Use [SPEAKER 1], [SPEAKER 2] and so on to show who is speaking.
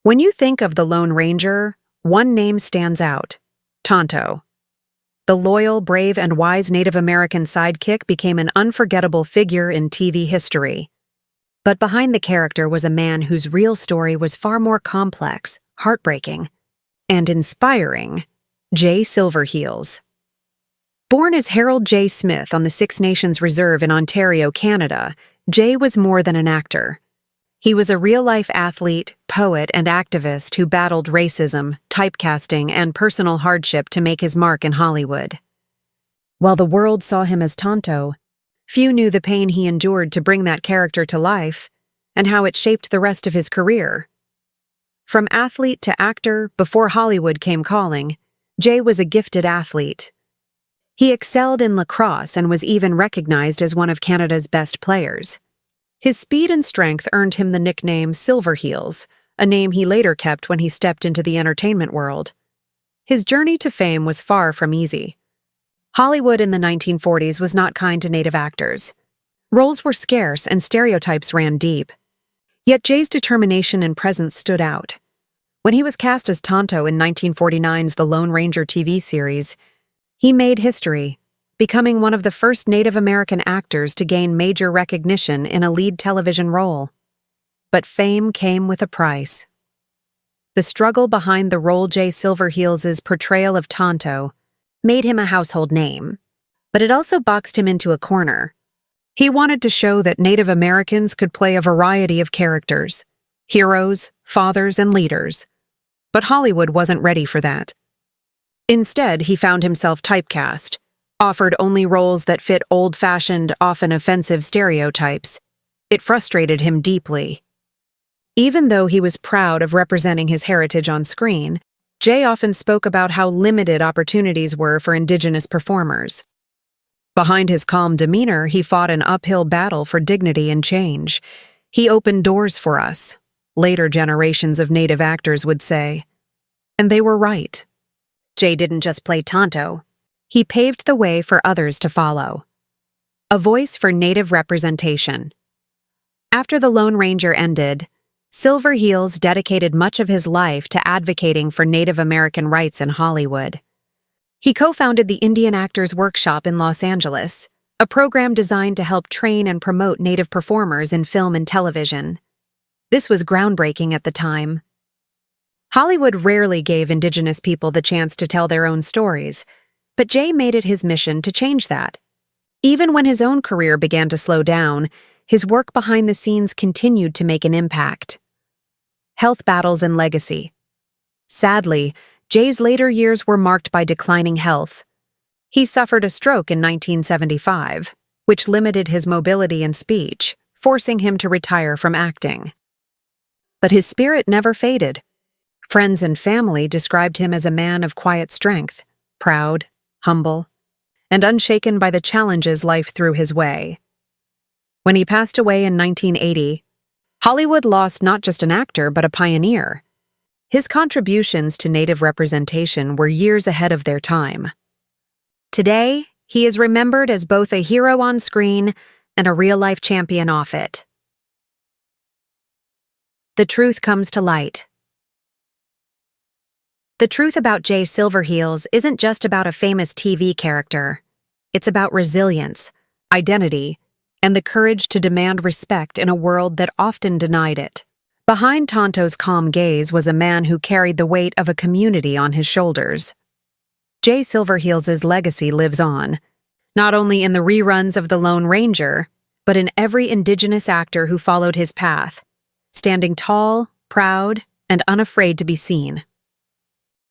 [SPEAKER 1] When you think of the Lone Ranger, one name stands out: Tonto. The loyal, brave, and wise Native American sidekick became an unforgettable figure in TV history. But behind the character was a man whose real story was far more complex, heartbreaking, and inspiring: Jay Silverheels. Born as Harold J. Smith on the Six Nations Reserve in Ontario, Canada, Jay was more than an actor. He was a real-life athlete, poet, and activist who battled racism, typecasting, and personal hardship to make his mark in Hollywood. While the world saw him as Tonto, few knew the pain he endured to bring that character to life and how it shaped the rest of his career. From athlete to actor, before Hollywood came calling, Jay was a gifted athlete. He excelled in lacrosse and was even recognized as one of Canada's best players. His speed and strength earned him the nickname Silverheels, a name he later kept when he stepped into the entertainment world. His journey to fame was far from easy. Hollywood in the 1940s was not kind to Native actors. Roles were scarce and stereotypes ran deep. Yet Jay's determination and presence stood out. When he was cast as Tonto in 1949's The Lone Ranger TV series, he made history, becoming one of the first Native American actors to gain major recognition in a lead television role. But fame came with a price. The struggle behind the role Jay Silverheels' portrayal of Tonto made him a household name, but it also boxed him into a corner. He wanted to show that Native Americans could play a variety of characters: heroes, fathers, and leaders. But Hollywood wasn't ready for that. Instead, he found himself typecast, offered only roles that fit old-fashioned, often offensive stereotypes. It frustrated him deeply. Even though he was proud of representing his heritage on screen, Jay often spoke about how limited opportunities were for Indigenous performers. Behind his calm demeanor, he fought an uphill battle for dignity and change. He opened doors for us, later generations of Native actors would say. And they were right. Jay didn't just play Tonto. He paved the way for others to follow. A voice for Native representation. After The Lone Ranger ended, Silverheels dedicated much of his life to advocating for Native American rights in Hollywood. He co-founded the Indian Actors Workshop in Los Angeles, a program designed to help train and promote Native performers in film and television. This was groundbreaking at the time. Hollywood rarely gave Indigenous people the chance to tell their own stories, but Jay made it his mission to change that. Even when his own career began to slow down, his work behind the scenes continued to make an impact. Health battles and legacy. Sadly, Jay's later years were marked by declining health. He suffered a stroke in 1975, which limited his mobility and speech, forcing him to retire from acting. But his spirit never faded. Friends and family described him as a man of quiet strength, proud, humble, and unshaken by the challenges life threw his way. When he passed away in 1980, Hollywood lost not just an actor but a pioneer. His contributions to Native representation were years ahead of their time. Today, he is remembered as both a hero on screen and a real-life champion off it. The truth comes to light. The truth about Jay Silverheels isn't just about a famous TV character. It's about resilience, identity, and the courage to demand respect in a world that often denied it. Behind Tonto's calm gaze was a man who carried the weight of a community on his shoulders. Jay Silverheels' legacy lives on, not only in the reruns of The Lone Ranger, but in every Indigenous actor who followed his path, standing tall, proud, and unafraid to be seen.